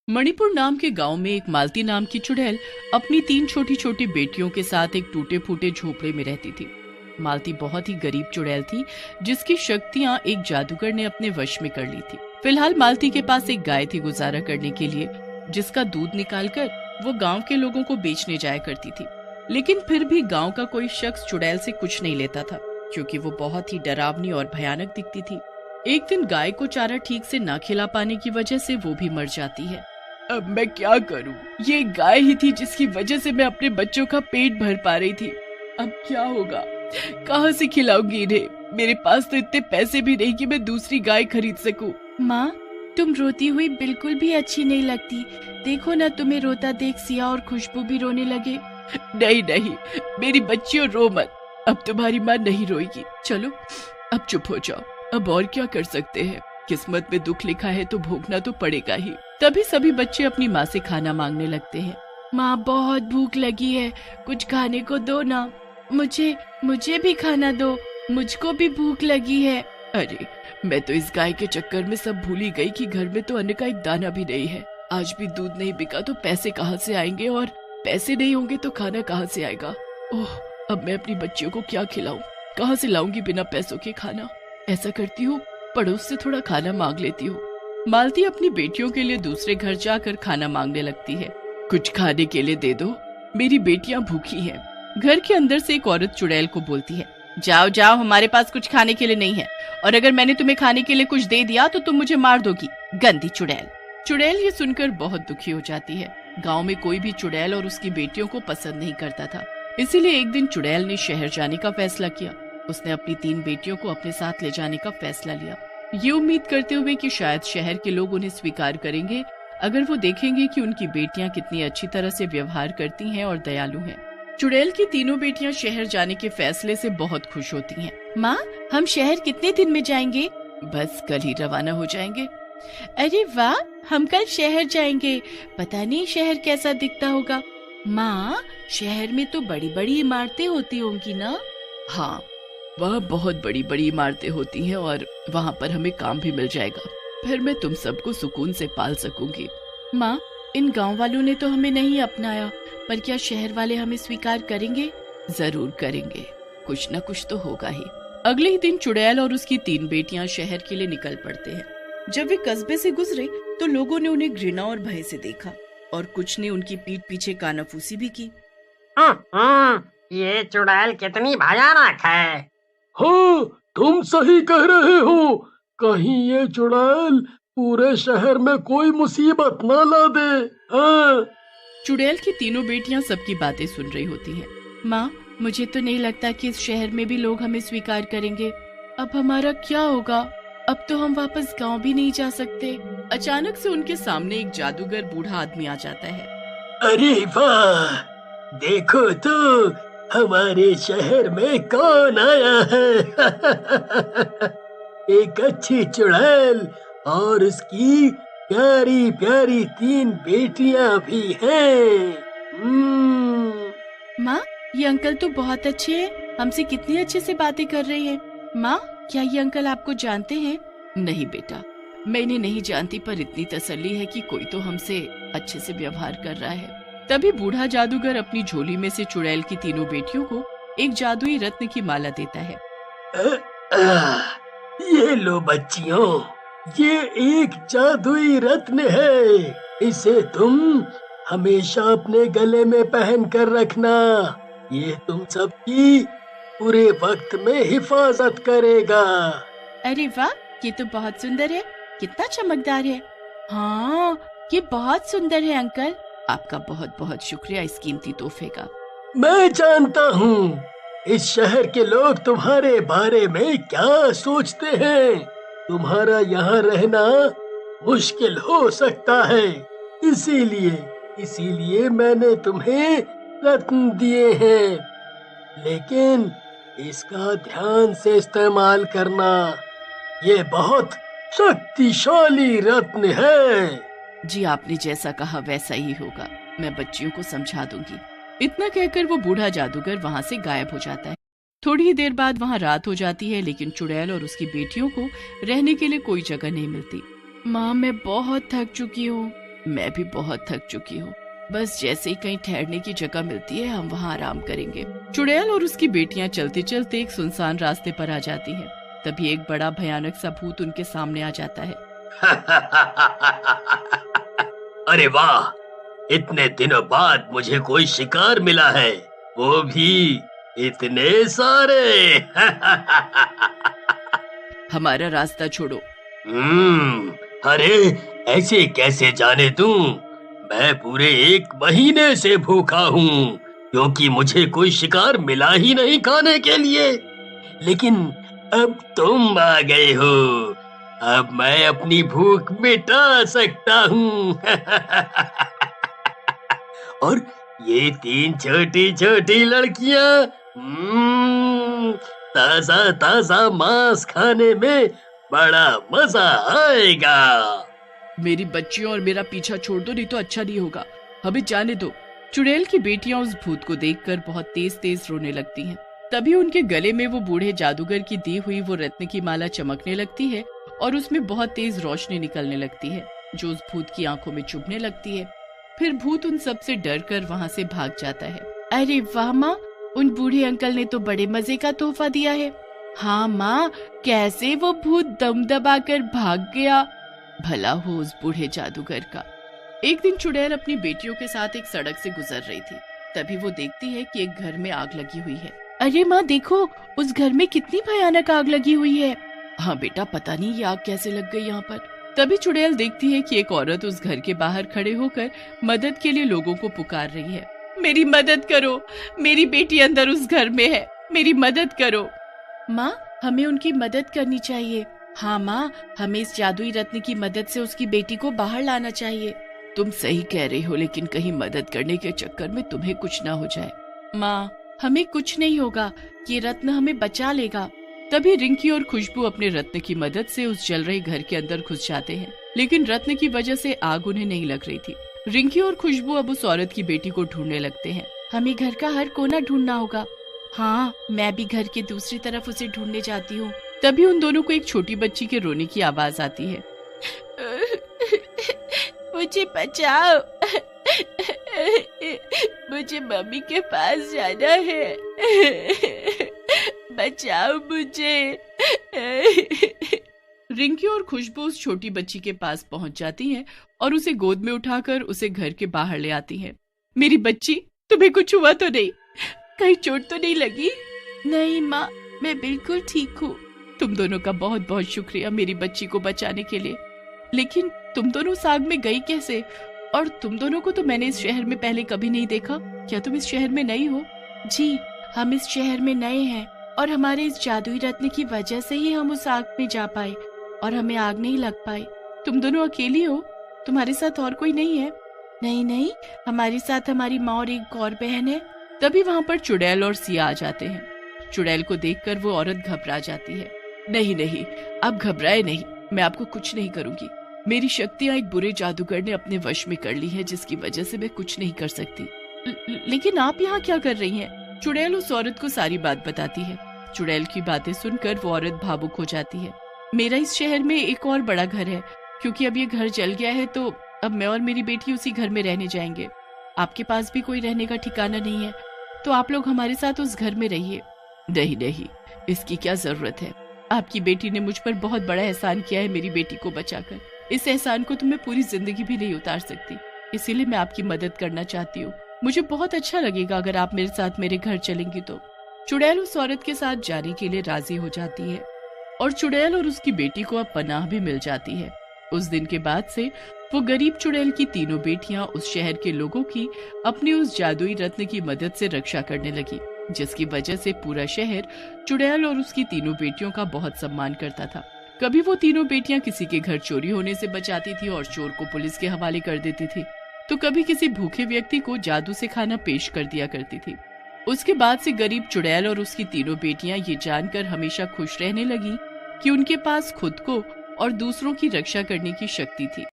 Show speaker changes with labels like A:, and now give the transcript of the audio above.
A: मणिपुर नाम के गांव में एक मालती नाम की चुड़ैल अपनी 3 छोटी छोटी बेटियों के साथ एक टूटे फूटे झोपड़े में रहती थी। मालती बहुत ही गरीब चुड़ैल थी जिसकी शक्तियां एक जादूगर ने अपने वश में कर ली थी। फिलहाल मालती के पास एक गाय थी गुजारा करने के लिए, जिसका दूध निकालकर वो गांव के लोगों को बेचने जाया करती थी। लेकिन फिर भी गांव का कोई शख्स चुड़ैल से कुछ नहीं लेता था, क्योंकि वो बहुत ही डरावनी और भयानक दिखती थी। एक दिन गाय को चारा ठीक से ना खिला पाने की वजह से वो भी मर जाती है। अब मैं क्या करूं? ये गाय ही थी जिसकी वजह से मैं अपने बच्चों का पेट भर पा रही थी। अब क्या होगा? कहां से खिलाऊंगी इन्हें? मेरे पास तो इतने पैसे भी नहीं कि मैं दूसरी गाय खरीद सकूं।
B: माँ, तुम रोती हुई बिल्कुल भी अच्छी नहीं लगती। देखो ना, तुम्हें रोता देख सिया और खुशबू भी रोने लगे।
A: नहीं नहीं, मेरी बच्चियों रो मत। अब तुम्हारी माँ नहीं रोएगी। चलो अब चुप हो जाओ। अब और क्या कर सकते हैं? किस्मत में दुख लिखा है तो भोगना तो पड़ेगा ही। तभी सभी बच्चे अपनी माँ से खाना मांगने लगते हैं।
B: माँ, बहुत भूख लगी है, कुछ खाने को दो ना। मुझे भी खाना दो, मुझको भी भूख लगी है।
A: अरे, मैं तो इस गाय के चक्कर में सब भूल ही गई कि घर में तो अन्न का एक दाना भी नहीं है। आज भी दूध नहीं बिका तो पैसे कहाँ से आएंगे, और पैसे नहीं होंगे तो खाना कहाँ से आएगा। ओह, अब मैं अपनी बच्चियों को क्या खिलाऊं? कहाँ से लाऊंगी बिना पैसों के खाना? ऐसा करती हूँ, पड़ोस से थोड़ा खाना मांग लेती हूँ। मालती अपनी बेटियों के लिए दूसरे घर जाकर खाना मांगने लगती है। कुछ खाने के लिए दे दो, मेरी बेटियां भूखी हैं। घर के अंदर से एक औरत चुड़ैल को बोलती है, जाओ जाओ, हमारे पास कुछ खाने के लिए नहीं है, और अगर मैंने तुम्हें खाने के लिए कुछ दे दिया तो तुम मुझे मार दोगी, गंदी चुड़ैल। चुड़ैल ये सुनकर बहुत दुखी हो जाती है। गाँव में कोई भी चुड़ैल और उसकी बेटियों को पसंद नहीं करता था। इसीलिए एक दिन चुड़ैल ने शहर जाने का फैसला किया। उसने अपनी 3 बेटियों को अपने साथ ले जाने का फैसला लिया, ये उम्मीद करते हुए कि शायद शहर के लोग उन्हें स्वीकार करेंगे अगर वो देखेंगे कि उनकी बेटियां कितनी अच्छी तरह से व्यवहार करती हैं और दयालु हैं। चुड़ैल की तीनों बेटियां शहर जाने के फैसले से बहुत खुश होती हैं।
B: माँ, हम शहर कितने दिन में जाएंगे?
A: बस कल ही रवाना हो जाएंगे।
B: अरे वाह, हम कल शहर जाएंगे। पता नहीं शहर कैसा दिखता होगा। माँ, शहर में तो बड़ी बड़ी इमारतें होती होंगी ना?
A: हाँ, वह बहुत बड़ी बड़ी इमारतें होती हैं और वहाँ पर हमें काम भी मिल जाएगा। फिर मैं तुम सबको सुकून से पाल सकूंगी।
B: माँ, इन गांव वालों ने तो हमें नहीं अपनाया, पर क्या शहर वाले हमें स्वीकार करेंगे?
A: जरूर करेंगे, कुछ न कुछ तो होगा ही। अगले ही दिन चुड़ैल और उसकी 3 बेटियां शहर के लिए निकल पड़ते हैं। जब वे कस्बे से गुजरे तो लोगों ने उन्हें घृणा और भय से देखा, और कुछ ने उनकी पीठ पीछे कानाफूसी भी की।
C: ये चुड़ैल कितनी भयानक है।
D: हाँ, तुम सही कह रहे हो। कहीं ये चुड़ैल पूरे शहर में कोई मुसीबत ना ला दे। हाँ।
A: चुड़ैल की तीनों बेटियां सबकी बातें सुन रही होती हैं।
B: माँ, मुझे तो नहीं लगता कि इस शहर में भी लोग हमें स्वीकार करेंगे। अब हमारा क्या होगा? अब तो हम वापस गांव भी नहीं जा सकते।
A: अचानक से उनके सामने एक जादूगर बूढ़ा आदमी आ जाता है।
D: अरे वाह, देखो तो हमारे शहर में कौन आया है। एक अच्छी चुड़ैल और उसकी प्यारी प्यारी 3 बेटियां भी हैं।
B: माँ, ये अंकल तो बहुत अच्छे हैं, हमसे कितनी अच्छे से बातें कर रहे हैं। माँ, क्या ये अंकल आपको जानते हैं?
A: नहीं बेटा, मैं इन्हें नहीं जानती, पर इतनी तसल्ली है कि कोई तो हमसे अच्छे से व्यवहार कर रहा है। तभी बूढ़ा जादूगर अपनी झोली में से चुड़ैल की 3 बेटियों को एक जादुई रत्न की माला देता है।
D: ये लो बच्चियों, ये एक जादुई रत्न है। इसे तुम हमेशा अपने गले में पहन कर रखना। ये तुम सबकी पूरे वक्त में हिफाजत करेगा।
B: अरे वाह, ये तो बहुत सुंदर है। कितना चमकदार है। हाँ, ये बहुत सुंदर है अंकल।
A: आपका बहुत बहुत शुक्रिया इस कीमती तोहफे का।
D: मैं जानता हूँ इस शहर के लोग तुम्हारे बारे में क्या सोचते हैं। तुम्हारा यहाँ रहना मुश्किल हो सकता है, इसीलिए मैंने तुम्हें रत्न दिए हैं। लेकिन इसका ध्यान से इस्तेमाल करना। ये बहुत शक्तिशाली रत्न है।
A: जी, आपने जैसा कहा वैसा ही होगा। मैं बच्चियों को समझा दूंगी। इतना कहकर वो बूढ़ा जादूगर वहाँ से गायब हो जाता है। थोड़ी ही देर बाद वहाँ रात हो जाती है, लेकिन चुड़ैल और उसकी बेटियों को रहने के लिए कोई जगह नहीं मिलती।
B: माँ, मैं बहुत थक चुकी हूँ।
A: मैं भी बहुत थक चुकी हूँ। बस जैसे ही कहीं ठहरने की जगह मिलती है हम वहाँ आराम करेंगे। चुड़ैल और उसकी बेटियां चलते चलते एक सुनसान रास्ते पर आ जाती हैं। तभी एक बड़ा भयानक सा भूत उनके सामने आ जाता है।
D: अरे वाह, इतने दिनों बाद मुझे कोई शिकार मिला है, वो भी इतने सारे।
A: हमारा रास्ता छोड़ो।
D: अरे ऐसे कैसे जाने दूं? मैं पूरे 1 महीने से भूखा हूँ क्योंकि मुझे कोई शिकार मिला ही नहीं खाने के लिए। लेकिन अब तुम आ गए हो, अब मैं अपनी भूख मिटा सकता हूँ। और ये 3 छोटी छोटी लड़कियाँ, ताजा ताजा मांस खाने में बड़ा मजा आएगा।
A: मेरी बच्चियों और मेरा पीछा छोड़ दो, नहीं तो अच्छा नहीं होगा, हमें जाने दो। चुड़ैल की बेटियां उस भूत को देखकर बहुत तेज तेज रोने लगती हैं। तभी उनके गले में वो बूढ़े जादूगर की दी हुई वो रत्न की माला चमकने लगती है और उसमें बहुत तेज रोशनी निकलने लगती है जो उस भूत की आंखों में चुभने लगती है। फिर भूत उन सब से डर कर वहाँ से भाग जाता है।
B: अरे वाह माँ, उन बूढ़े अंकल ने तो बड़े मजे का तोहफा दिया है। हाँ माँ, कैसे वो भूत दम दबाकर भाग गया।
A: भला हो उस बूढ़े जादूगर का। एक दिन चुड़ैल अपनी बेटियों के साथ एक सड़क से गुजर रही थी। तभी वो देखती है कि एक घर में आग लगी हुई है।
B: अरे माँ देखो, उस घर में कितनी भयानक आग लगी हुई है।
A: हाँ बेटा, पता नहीं ये आग कैसे लग गई यहाँ पर। तभी चुड़ैल देखती है कि एक औरत उस घर के बाहर खड़े होकर मदद के लिए लोगों को पुकार रही है।
B: मेरी मदद करो, मेरी बेटी अंदर उस घर में है, मेरी मदद करो। माँ, हमें उनकी मदद करनी चाहिए। हाँ माँ, हमें इस जादुई रत्न की मदद से उसकी बेटी को बाहर लाना चाहिए।
A: तुम सही कह रही हो, लेकिन कहीं मदद करने के चक्कर में तुम्हें कुछ ना हो जाए।
B: माँ, हमें कुछ नहीं होगा, ये रत्न हमें बचा लेगा।
A: तभी रिंकी और खुशबू अपने रत्न की मदद से उस जल रही घर के अंदर घुस जाते हैं, लेकिन रत्न की वजह से आग उन्हें नहीं लग रही थी। रिंकी और खुशबू अब उस औरत की बेटी को ढूंढने लगते हैं।
B: हमें घर का हर कोना ढूंढना होगा। हाँ, मैं भी घर के दूसरी तरफ उसे ढूंढने जाती हूँ।
A: तभी उन दोनों को एक छोटी बच्ची के रोने की आवाज आती है।
B: मुझे बचाओ, मुझे मम्मी के पास जाना है, बचाओ मुझे।
A: रिंकी और खुशबू उस छोटी बच्ची के पास पहुंच जाती हैं और उसे गोद में उठाकर उसे घर के बाहर ले आती हैं।
B: मेरी बच्ची, तुम्हें कुछ हुआ तो नहीं? कहीं चोट तो नहीं लगी? नहीं माँ, मैं बिल्कुल ठीक हूँ।
A: तुम दोनों का बहुत बहुत शुक्रिया मेरी बच्ची को बचाने के लिए। लेकिन तुम दोनों उस आग में गई कैसे? और तुम दोनों को तो मैंने इस शहर में पहले कभी नहीं देखा। क्या तुम इस शहर में नई हो?
B: जी, हम इस शहर में नए हैं और हमारे इस जादुई रत्न की वजह से ही हम उस आग में जा पाए और हमें आग नहीं लग पाई।
A: तुम दोनों अकेली हो? तुम्हारे साथ और कोई नहीं है?
B: नहीं नहीं, हमारे साथ हमारी माँ और एक और बहन है।
A: तभी वहाँ पर चुड़ैल और सिया आ जाते हैं। चुड़ैल को देखकर वो औरत घबरा जाती है। नहीं नहीं, आप घबराए नहीं, मैं आपको कुछ नहीं करूंगी। मेरी शक्तियाँ एक बुरे जादूगर ने अपने वश में कर ली है, जिसकी वजह से मैं कुछ नहीं कर सकती।
B: लेकिन आप यहाँ क्या कर रही हैं?
A: चुड़ैल उस औरत को सारी बात बताती है। चुड़ैल की बातें सुनकर वो औरत भावुक हो जाती है। मेरा इस शहर में एक और बड़ा घर है, क्योंकि अब ये घर जल गया है तो अब मैं और मेरी बेटी उसी घर में रहने जाएंगे। आपके पास भी कोई रहने का ठिकाना नहीं है, तो आप लोग हमारे साथ उस घर में रहिए। नहीं नहीं, इसकी क्या जरूरत है? आपकी बेटी ने मुझ पर बहुत बड़ा एहसान किया है मेरी बेटी को बचाकर। इस एहसान को तो मैं पूरी जिंदगी भी नहीं उतार सकती, इसीलिए मैं आपकी मदद करना चाहती हूँ। मुझे बहुत अच्छा लगेगा अगर आप मेरे साथ मेरे घर चलेंगी तो। चुड़ैल उस औरत के साथ जाने के लिए राजी हो जाती है और चुड़ैल और उसकी बेटी को अब पनाह भी मिल जाती है। उस दिन के बाद से वो गरीब चुड़ैल की तीनों बेटियां उस शहर के लोगों की अपनी उस जादुई रत्न की मदद से रक्षा करने लगी, जिसकी वजह से पूरा शहर चुड़ैल और उसकी तीनों बेटियों का बहुत सम्मान करता था। कभी वो तीनों बेटियां किसी के घर चोरी होने से बचाती थी और चोर को पुलिस के हवाले कर देती थी, तो कभी किसी भूखे व्यक्ति को जादू से खाना पेश कर दिया करती थी। उसके बाद से गरीब चुड़ैल और उसकी तीनों बेटियां ये जानकर हमेशा खुश रहने लगी कि उनके पास खुद को और दूसरों की रक्षा करने की शक्ति थी।